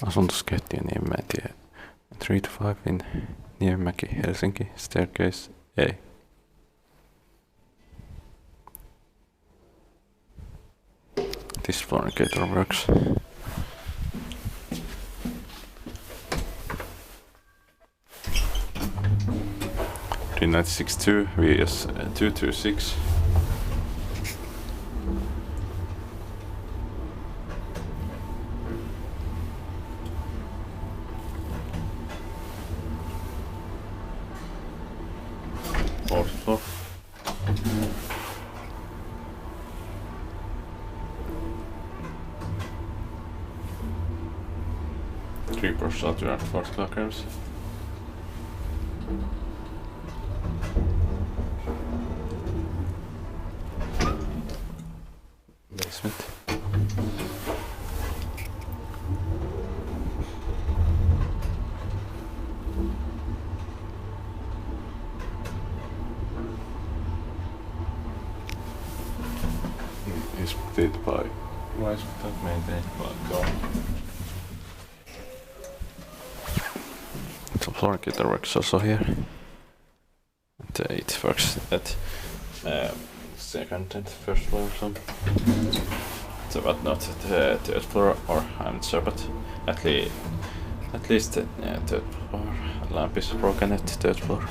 Asuntoskeittiö Niemenmäentie 3-5 in Niemenmäki, Helsinki, staircase A. This fornicator works. $396.2 vs $226. Fourth floor. Three per shot yard, 4 lockers. Basement. Is split by. Why is that maintained by God? So fornicator works also here. And, it works at second and first floor, so but not the third floor, or I'm not sure, but at least third floor. Lamp is broken at third floor.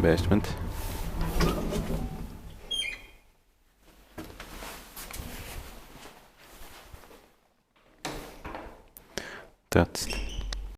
Basement.